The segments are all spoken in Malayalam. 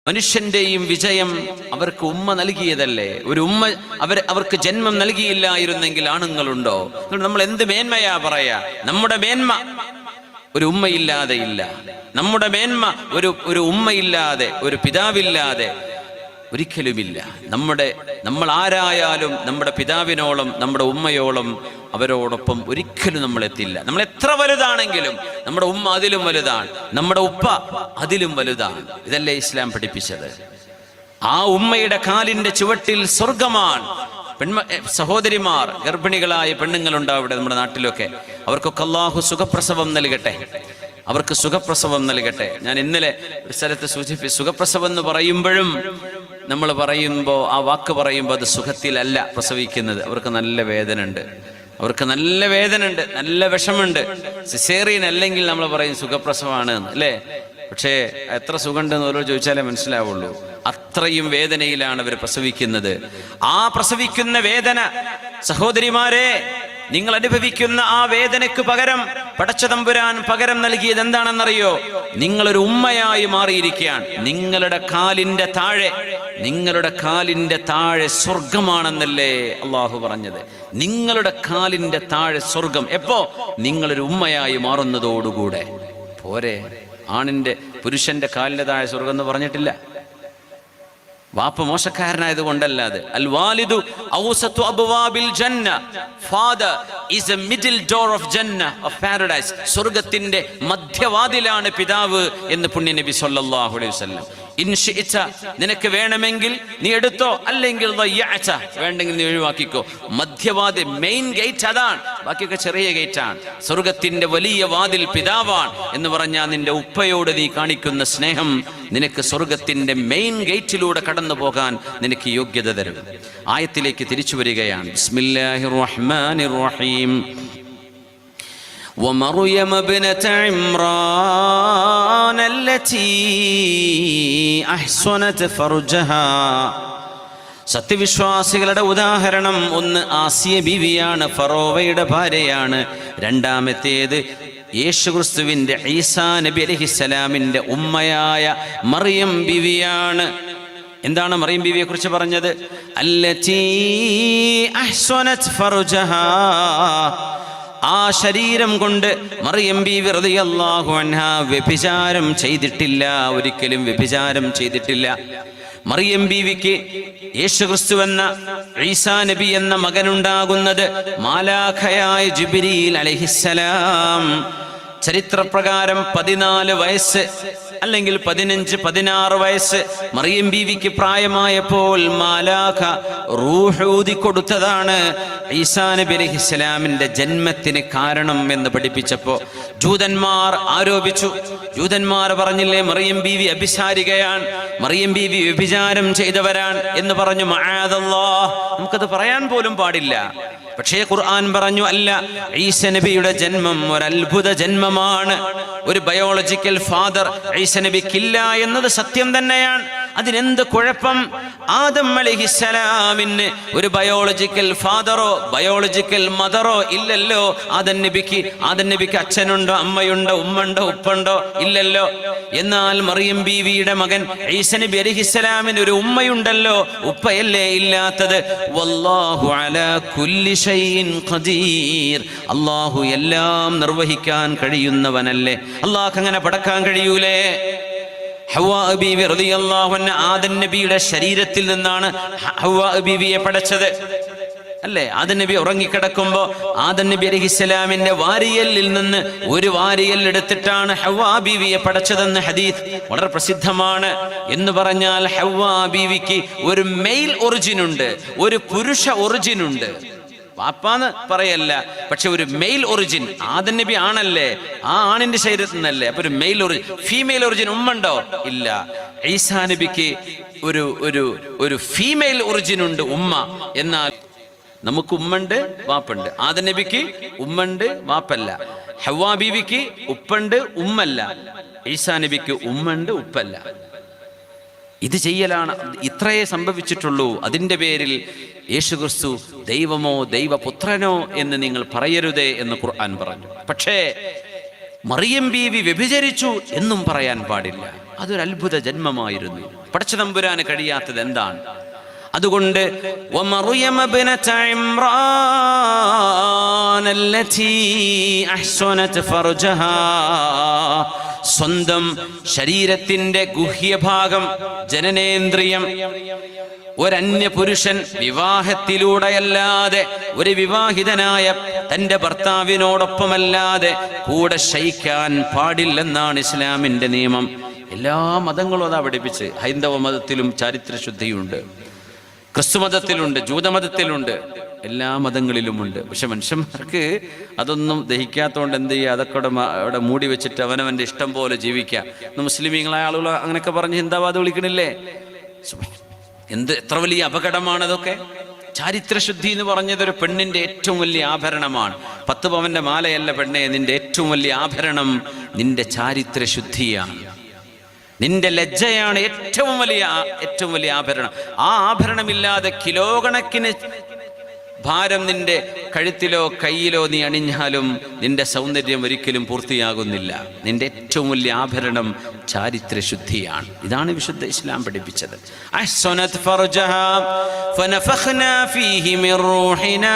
മനുഷ്യന്റെയും വിജയം അവർക്ക് ഉമ്മ നൽകിയതല്ലേ. ഒരു ഉമ്മ അവർക്ക് ജന്മം നൽകിയില്ലായിരുന്നെങ്കിൽ ആണുങ്ങളുണ്ടോ? നമ്മൾ എന്ത് മേന്മയാ പറയാ? നമ്മുടെ മേന്മ ഒരു ഉമ്മയില്ലാതെ ഇല്ല. നമ്മുടെ മേന്മ ഒരു ഉമ്മയില്ലാതെ, ഒരു പിതാവില്ലാതെ ഒരിക്കലുമില്ല. നമ്മൾ ആരായാലും നമ്മുടെ പിതാവിനോളം, നമ്മുടെ ഉമ്മയോളം അവരോടൊപ്പം ഒരിക്കലും നമ്മൾ എത്തില്ല. നമ്മൾ എത്ര വലുതാണെങ്കിലും നമ്മുടെ ഉമ്മ അതിലും വലുതാണ്, നമ്മുടെ ഉപ്പ അതിലും വലുതാണ്. ഇതല്ലേ ഇസ്ലാം പഠിപ്പിച്ചത്? ആ ഉമ്മയുടെ കാലിന്റെ ചുവട്ടിൽ സ്വർഗമാണ്. സഹോദരിമാർ, ഗർഭിണികളായ പെണ്ണുങ്ങളുണ്ടാവും ഇവിടെ നമ്മുടെ നാട്ടിലൊക്കെ. അവർക്കൊക്കെ അല്ലാഹു സുഖപ്രസവം നൽകട്ടെ, അവർക്ക് സുഖപ്രസവം നൽകട്ടെ. ഞാൻ ഇന്നലെ ഒരു സ്ഥലത്ത് സൂചിപ്പിച്ചു, സുഖപ്രസവം എന്ന് പറയുമ്പോഴും നമ്മൾ പറയുമ്പോൾ, ആ വാക്ക് പറയുമ്പോൾ അത് സുഖത്തിലല്ല പ്രസവിക്കുന്നത്. അവർക്ക് നല്ല വേദന ഉണ്ട്, അവർക്ക് നല്ല വേദന ഉണ്ട്, നല്ല വിഷമുണ്ട്. സിസേറിയൻ അല്ലെങ്കിൽ നമ്മൾ പറയും സുഖപ്രസവമാണ് അല്ലേ. പക്ഷേ എത്ര സുഖമുണ്ടെന്ന് ഓരോ ചോദിച്ചാലേ മനസ്സിലാവുള്ളൂ. അത്രയും വേദനയിലാണ് അവർ പ്രസവിക്കുന്നത്. ആ പ്രസവിക്കുന്ന വേദന, സഹോദരിമാരെ, നിങ്ങൾ അനുഭവിക്കുന്ന ആ വേദനയ്ക്ക് പകരം പടച്ചതമ്പുരാൻ പകരം നൽകിയത് എന്താണെന്നറിയോ? നിങ്ങളൊരു ഉമ്മയായി മാറിയിരിക്കുകയാണ്. നിങ്ങളുടെ കാലിന്റെ താഴെ സ്വർഗമാണെന്നല്ലേ അള്ളാഹു പറഞ്ഞത്. നിങ്ങളുടെ കാലിന്റെ താഴെ സ്വർഗം. എപ്പോ? നിങ്ങളൊരു ഉമ്മയായി മാറുന്നതോടുകൂടെ. പോരെ, പുരുഷന്റെ കാലിന്റെ താഴെ സ്വർഗം എന്ന് പറഞ്ഞിട്ടില്ല. വാപ്പ മോശക്കാരനായത് കൊണ്ടല്ലാതെ. അൽ വാലിദു ഔസതു അബ്വാബിൽ ജന്ന, father is A middle door of ജന്ന, ഓഫ് പാരഡൈസ്. സ്വർഗ്ഗത്തിന്റെ മധ്യവാതിലാണ് പിതാവ് എന്ന് പുണ്യ നബി സല്ലല്ലാഹു അലൈഹി വസല്ലം. ഇൻഷിഇത, നിനക്ക് വേണമെങ്കിൽ നീ എടുത്തോ, അല്ലെങ്കിൽ വേണ്ടെങ്കിൽ നീ ഒഴിവാക്കിക്കോ. മധ്യവാതിൽ, മെയിൻ ഗേറ്റ് അതാണ്, ബാക്കിയൊക്കെ ചെറിയ ഗേറ്റാണ്. സ്വർഗത്തിന്റെ വലിയ വാതിൽ പിതാവാണ് എന്ന് പറഞ്ഞാൽ നിന്റെ ഉപ്പയോട് നീ കാണിക്കുന്ന സ്നേഹം നിനക്ക് സ്വർഗത്തിന്റെ മെയിൻ ഗേറ്റിലൂടെ കടന്നു പോകാൻ നിനക്ക് യോഗ്യത തരും. ആയത്തിലേക്ക് തിരിച്ചു വരികയാണ്. ബിസ്മില്ലാഹിർ റഹ്മാനിർ റഹീം. ومريم ابنة عمران التي أحصنت فرجها. സത്യവിശ്വാസികളുടെ ഉദാഹരണം ഒന്ന് ആസിയ ബീവിയാണ്, ഫറോവയുടെ ഭാര്യയാണ്. രണ്ടാമത്തേത് യേശുക്രിസ്തുവിന്റെ ഈസാ നബി അലൈഹിസ്സലാമിന്റെ ഉമ്മയായ മറിയം ബീവിയാണ്. എന്താണ് മറിയം ബീവിയെ കുറിച്ച് പറഞ്ഞത്? അല്ലതീ അഹ്സനത് ഫർജഹാ. ആ ശരീരം കൊണ്ട് മറിയം ബീവി റളിയല്ലാഹു അൻഹ വ്യഭിചാരം ചെയ്തിട്ടില്ല, ഒരിക്കലും വ്യഭിചാരം ചെയ്തിട്ടില്ല. മറിയം ബീവിക്ക് യേശുക്രിസ്തു എന്ന ഈസാ നബി എന്ന മകനുണ്ടാകുന്നത് മാലാഖയായ ജിബ്രീൽ അലൈഹിസ്സലാം. ചരിത്രപ്രകാരം 14 വയസ്സ് അല്ലെങ്കിൽ 15-16 വയസ്സ് മറിയം ബീവിക്ക് പ്രായമായപ്പോൾ മാലാഖ റൂഹ് ഊതി കൊടുത്തതാണ് ഈസാ നബി അലൈഹിസ്സലാമിന്റെ ജന്മത്തിന് കാരണം എന്ന് പഠിപ്പിച്ചപ്പോ ജൂതന്മാർ ആരോപിച്ചു. ജൂതന്മാർ പറഞ്ഞില്ലേ മറിയം ബീവി അഭിസാരികയാണ്, മറിയം ബീവി വ്യഭിചാരം ചെയ്തവരാണ് എന്ന് പറഞ്ഞു. മഅദല്ലാഹ്, നമുക്കത് പറയാൻ പോലും പാടില്ല. പക്ഷേ ഖുർആൻ പറഞ്ഞു, അല്ല, ഈസ നബിയുടെ ജന്മം ഒരു അത്ഭുത ജന്മമാണ്. ഒരു ബയോളജിക്കൽ ഫാദർ ഈസ നബിക്കില്ല എന്നത് സത്യം തന്നെയാണ്. അതിനെന്ത് കുഴപ്പം? ആദം അലൈഹിസ്സലാമിന് ഒരു ബയോളജിക്കൽ ഫാദറോ ബയോളജിക്കൽ മദറോ ഇല്ലല്ലോ. ആദം നബിക്ക് അച്ഛനുണ്ടോ, അമ്മയുണ്ടോ, ഉമ്മണ്ടോ, ഉപ്പുണ്ടോ? ഇല്ലല്ലോ. എന്നാൽ മറിയം ബീവിയുടെ മകൻ ഈസ നബി അലൈഹിസ്സലാമിന് ഒരു ഉമ്മയുണ്ടല്ലോ, ഉപ്പയല്ലേ ഇല്ലാത്തത്? വല്ലാഹു അലാ കുല്ലി ഷൈഇൻ ഖദീർ. അല്ലാഹു എല്ലാം നിർവഹിക്കാൻ കഴിയുന്നവനല്ലേ. അല്ലാഹു അങ്ങനെ പടക്കാൻ കഴിയൂലേ? ഹവ്വാ ബീവി റളിയല്ലാഹു അൻഹ ആദം നബിയുടെ ശരീരത്തിൽ നിന്നാണ് ഹവ്വാ ബീവിയെ പടച്ചത് അല്ലേ. ആദം നബി ഉറങ്ങിക്കിടക്കുമ്പോ ആദം നബി അലൈഹിസ്സലാമിന്റെ വാരിയലിൽ നിന്ന് ഒരു വാരിയൽ എടുത്തിട്ടാണ് ഹവ്വാ ബീവിയെ പടച്ചതെന്ന് ഹദീസ് വളരെ പ്രസിദ്ധമാണ്. എന്ന് പറഞ്ഞാൽ ഹവ്വാ ബീവിക്ക് ഒരു മെയിൽ ഒറിജിൻ ഉണ്ട്, ഒരു പുരുഷ ഒറിജിൻ ഉണ്ട്. വാപ്പാന്ന് പറയല്ല, പക്ഷെ ഒരു മെയിൽ ഒറിജിൻ. ആദം നബി ആണല്ലേ, ആ ആണിന്റെ ശരീരത്തിൽ നിന്നല്ലേ. അപ്പൊ ഒരു മെയിൽ ഒറിജിൻ, ഫീമെയിൽ ഒറിജിൻ ഉമ്മണ്ടോ? ഇല്ല. ഈസാ നബിക്ക് ഒരു ഫീമെയിൽ ഒറിജിൻ ഉണ്ട്, ഉമ്മ. എന്നാൽ നമുക്ക് ഉമ്മണ്ട്, വാപ്പുണ്ട്. ആദം നബിക്ക് ഉമ്മണ്ട്, വാപ്പല്ല. ഹവ്വാ ബീവിക്ക് ഉപ്പുണ്ട്, ഉമ്മല്ല. ഈസാ നബിക്ക് ഉമ്മണ്ട്, ഉപ്പല്ല. ഇത് ചെയ്യലാണ്. ഇത്രയേ സംഭവിച്ചിട്ടുള്ളൂ. അതിൻ്റെ പേരിൽ യേശുക്രിസ്തു ദൈവമോ ദൈവപുത്രനോ എന്ന് നിങ്ങൾ പറയരുതേ എന്ന് ഖുർആൻ പറഞ്ഞു. പക്ഷേ മറിയം ബീവി വ്യഭിചരിച്ചു എന്നും പറയാൻ പാടില്ല. അതൊരു അത്ഭുത ജന്മമായിരുന്നു. പടച്ച തമ്പുരാന് കഴിയാത്തത് എന്താണ്? അതുകൊണ്ട് വമറിയം ഇബ്നത ഇംറാൻ അല്ലതി അഹ്സനത് ഫർജഹാ, സ്വന്തം ശരീരത്തിന്റെ ഗുഹ്യഭാഗം, ജനനേന്ദ്രിയം ഒരന്യ പുരുഷൻ വിവാഹത്തിലൂടെയല്ലാതെ, ഒരു വിവാഹിതനായ തന്റെ ഭർത്താവിനോടൊപ്പമല്ലാതെ കൂടെ ശയിക്കാൻ പാടില്ലെന്നാണ് ഇസ്ലാമിന്റെ നിയമം. എല്ലാ മതങ്ങളും അതാ പഠിപ്പിച്ച്. ഹൈന്ദവ മതത്തിലും ചാരിത്രശുദ്ധിയുണ്ട്, ക്രിസ്തുമതത്തിലുണ്ട്, ജൂതമതത്തിലുണ്ട്, എല്ലാ മതങ്ങളിലുമുണ്ട്. പക്ഷെ മനുഷ്യന്മാർക്ക് അതൊന്നും ദഹിക്കാത്തതുകൊണ്ട് എന്ത് ചെയ്യുക, അതൊക്കെ അവിടെ മൂടി വെച്ചിട്ട് അവനവൻ്റെ ഇഷ്ടം പോലെ ജീവിക്കുക. മുസ്ലിമീങ്ങളായ ആളുകൾ അങ്ങനെയൊക്കെ പറഞ്ഞ് ഹിന്ദാവാദ് വിളിക്കണില്ലേ? എത്ര വലിയ അപകടമാണതൊക്കെ. ചാരിത്രശുദ്ധി എന്ന് പറഞ്ഞത് ഒരു പെണ്ണിന്റെ ഏറ്റവും വലിയ ആഭരണമാണ്. 10 പവന്റെ മാലയല്ല പെണ്ണെ, നിന്റെ ഏറ്റവും വലിയ ആഭരണം നിന്റെ ചാരിത്രശുദ്ധിയാണ്, നിന്റെ ലജ്ജയാണ് ഏറ്റവും വലിയ ആഭരണം. ആ ആഭരണമില്ലാതെ കിലോ കണക്കിന് ഭാരം നിന്റെ കഴുത്തിലോ കയ്യിലോ നീ അണിഞ്ഞാലും നിന്റെ സൗന്ദര്യം ഒരിക്കലും പൂർത്തിയാകുന്നില്ല. നിന്റെ ഏറ്റവും വലിയ ആഭരണം ചാരിത്രശുദ്ധിയാണ്. ഇതാണ് വിശുദ്ധ ഇസ്ലാം പഠിപ്പിച്ചത്. അഹ്സനത് ഫർജഹാ ഫനഫഖ്നാ ഫീഹി മിർ റൂഹിനാ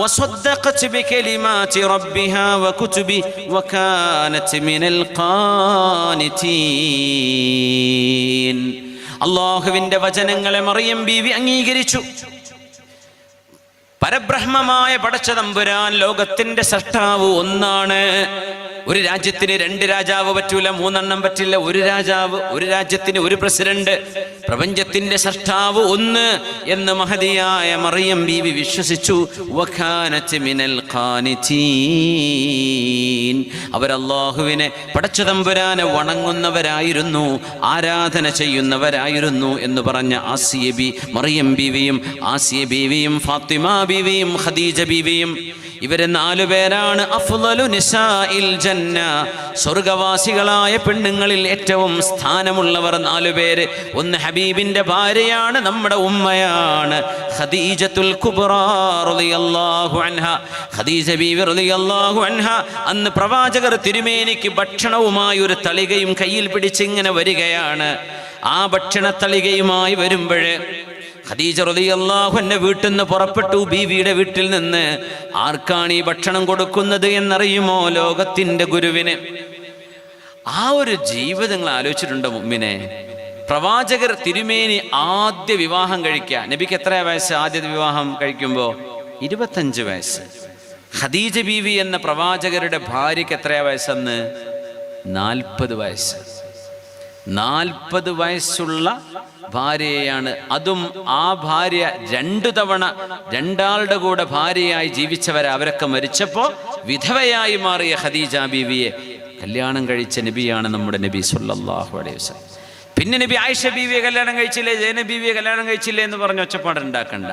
വസദ്ദഖത് ബികലിമാതി റബ്ബിഹാ വകുതുബി വകാനത് മിനൽ ഖാനിതീൻ. അല്ലാഹുവിന്റെ വചനങ്ങളെ മറിയം ബീവി അംഗീകരിച്ചു. പരബ്രഹ്മമായ പടച്ച തമ്പുരാൻ, ലോകത്തിന്റെ സൃഷ്ടാവ് ഒന്നാണ്. ഒരു രാജ്യത്തിന് 2 രാജാവ് പറ്റൂല, 3 എണ്ണം പറ്റില്ല. ഒരു രാജാവ്, ഒരു രാജ്യത്തിന് ഒരു പ്രസിഡന്റ്. പ്രപഞ്ചത്തിന്റെ സൃഷ്ടാവ് ഒന്ന് എന്ന് മഹദിയായ മറിയം ബീവി വിശ്വസിച്ചു. വകാനത് മിനൽ ഖാനിതീൻ. അവർ അല്ലാഹുവിനെ, പടച്ച തമ്പുരാനെ വണങ്ങുന്നവരായിരുന്നു, ആരാധന ചെയ്യുന്നവരായിരുന്നു എന്ന് പറഞ്ഞ മറിയം ബീവിയും, ആസിയ ബീവിയും, ഫാത്തിമ ബീവിയും, ഖദീജ ബീവിയും, ഇവരെ 4 പേരാണ് അഫ്ളലു നിസാഇൽ ജന്ന, സ്വർഗവാസികളായ പെണ്ണുങ്ങളിൽ ഏറ്റവും സ്ഥാനമുള്ളവർ 4 പേര്. ഒന്ന് ഹബീബിന്റെ ഭാര്യയാണ്, നമ്മുടെ ഉമ്മയാണ്, ഖദീജത്തുൽ കുബ്രാ റളിയല്ലാഹു അൻഹ. ഖദീജ ബീവി റളിയല്ലാഹു അൻഹ അന്ന് പ്രവാചകർ തിരുമേനിക്ക് ഭക്ഷണവുമായി ഒരു തളികയും കയ്യിൽ പിടിച്ചിങ്ങനെ വരികയാണ്. ആ ഭക്ഷണത്തളികയുമായി വരുമ്പോഴേ ഖദീജ റളിയല്ലാഹു അൻഹ വീട്ടിൽ നിന്ന് പുറപ്പെട്ടു. ബീവിയുടെ വീട്ടിൽ നിന്ന് ആർക്കാണ് ഈ ഭക്ഷണം കൊടുക്കുന്നത് എന്നറിയുമോ? ലോകത്തിന്റെ ഗുരുവിന്. ആ ഒരു ജീവിതം നിങ്ങൾ ആലോചിച്ചിട്ടുണ്ടോ മുഅ്മിനെ? പ്രവാചകർ തിരുമേനി ആദ്യ വിവാഹം കഴിക്കുക. നബിക്ക് എത്ര വയസ്സ് ആദ്യ വിവാഹം കഴിക്കുമ്പോൾ? 25 വയസ്സ്. ഖദീജ ബീവി എന്ന പ്രവാചകരുടെ ഭാര്യയ്ക്ക് എത്രയാ വയസ്സെന്ന്? 40 വയസ്സ്. 40 വയസ്സുള്ള ഭാര്യയാണ്. അതും ആ ഭാര്യ 2 തവണ 2 ആളുടെ കൂടെ ഭാര്യയായി ജീവിച്ചവരെ. അവരൊക്കെ മരിച്ചപ്പോൾ വിധവയായി മാറിയ ഖദീജ ബീവിയെ കല്യാണം കഴിച്ച നബിയാണ് നമ്മുടെ നബി സല്ലല്ലാഹു അലൈഹി വസല്ലം. പിന്നെ നബി ആയിഷ ബീവിയെ കല്യാണം കഴിച്ചില്ലേ, സൈനബ ബീവിയെ കല്യാണം കഴിച്ചില്ലേ എന്ന് പറഞ്ഞ് ഒച്ചപ്പാടുണ്ടാക്കണ്ട.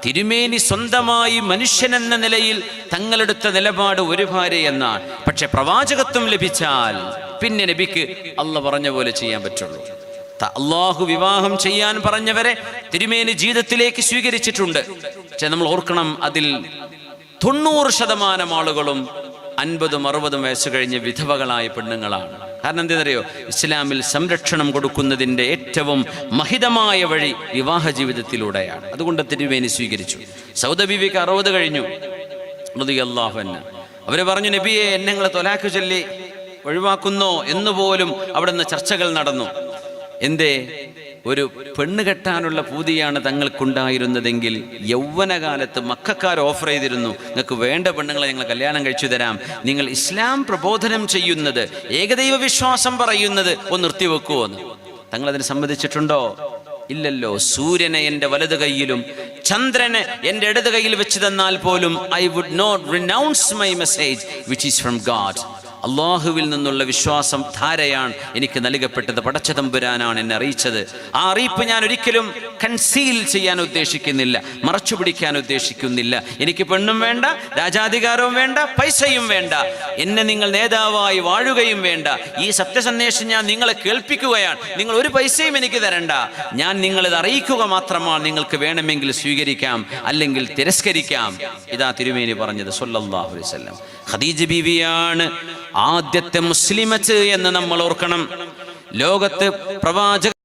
തിരുമേനി സ്വന്തമായി മനുഷ്യനെന്ന നിലയിൽ തങ്ങളെടുത്ത നിലപാട് ഒരു ഭാര്യ എന്നാണ്. പക്ഷെ പ്രവാചകത്വം ലഭിച്ചാൽ പിന്നെ നബിക്ക് അള്ളാഹ് പറഞ്ഞ പോലെ ചെയ്യാൻ പറ്റുള്ളൂ. അള്ളാഹു വിവാഹം ചെയ്യാൻ പറഞ്ഞവരെ തിരുമേനി ജീവിതത്തിലേക്ക് സ്വീകരിച്ചിട്ടുണ്ട്. പക്ഷെ നമ്മൾ ഓർക്കണം, അതിൽ 90% ആളുകളും 50-60 വയസ്സ് കഴിഞ്ഞ് വിധവകളായ പെണ്ണുങ്ങളാണ്. കാരണം എന്തെന്നറിയോ? ഇസ്ലാമിൽ സംരക്ഷണം കൊടുക്കുന്നതിൻ്റെ ഏറ്റവും മഹിതമായ വഴി വിവാഹ ജീവിതത്തിലൂടെയാണ്. അതുകൊണ്ട് തിരുമേനി സ്വീകരിച്ചു. സൗദ ബീവിക്ക് 60 കഴിഞ്ഞു റളിയല്ലാഹു അൻഹ. അവര് പറഞ്ഞു, നബിയെ എന്നെ നിങ്ങൾ തൊലാഖ് ചൊല്ലി ഒഴിവാക്കുന്നോ എന്നുപോലും അവിടെ നിന്ന് ചർച്ചകൾ നടന്നു. എന്തേ? ഒരു പെണ്ണ് കെട്ടാനുള്ള പൂതിയാണ് തങ്ങൾക്കുണ്ടായിരുന്നതെങ്കിൽ യൗവനകാലത്ത് മക്കക്കാർ ഓഫർ ചെയ്തിരുന്നു, നിങ്ങൾക്ക് വേണ്ട പെണ്ണുങ്ങളെ ഞങ്ങൾ കല്യാണം കഴിച്ചു തരാം, നിങ്ങൾ ഇസ്ലാം പ്രബോധനം ചെയ്യുന്നത്, ഏകദൈവ വിശ്വാസം പറയുന്നത് ഒന്ന് നിർത്തിവെക്കുമോ എന്ന്. തങ്ങളതിന് സമ്മതിച്ചിട്ടുണ്ടോ? ഇല്ലല്ലോ. സൂര്യനെ എൻ്റെ വലത് കൈയിലും ചന്ദ്രനെ എൻ്റെ ഇടത് കൈയിൽ വെച്ച് തന്നാൽ പോലും I would not renounce my message which is from God. അള്ളാഹുവിൽ നിന്നുള്ള വിശ്വാസം ധാരയാണ് എനിക്ക് നൽകപ്പെട്ടത്. പടച്ച തമ്പുരാനാണ് എന്നെ അറിയിച്ചത്. ആ അറിയിപ്പ് ഞാൻ ഒരിക്കലും കൺസീൽ ചെയ്യാൻ ഉദ്ദേശിക്കുന്നില്ല, മറച്ചു പിടിക്കാൻ ഉദ്ദേശിക്കുന്നില്ല. എനിക്ക് പെണ്ണും വേണ്ട, രാജാധികാരവും വേണ്ട, പൈസയും വേണ്ട, എന്നെ നിങ്ങൾ നേതാവായി വാഴുകയും വേണ്ട. ഈ സത്യസന്ദേശം ഞാൻ നിങ്ങളെ കേൾപ്പിക്കുകയാണ്. നിങ്ങൾ ഒരു പൈസയും എനിക്ക് തരണ്ട. ഞാൻ നിങ്ങളിത് അറിയിക്കുക മാത്രമാണ്. നിങ്ങൾക്ക് വേണമെങ്കിൽ സ്വീകരിക്കാം, അല്ലെങ്കിൽ തിരസ്കരിക്കാം. ഇതാ തിരുമേനി പറഞ്ഞത് സല്ലല്ലാഹു അലൈഹി വസല്ലം. ഖദീജ ബീവിയാണ് ആദ്യത്തെ മുസ്ലിമത്ത് എന്ന് നമ്മൾ ഓർക്കണം. ലോകത്ത് പ്രവാചക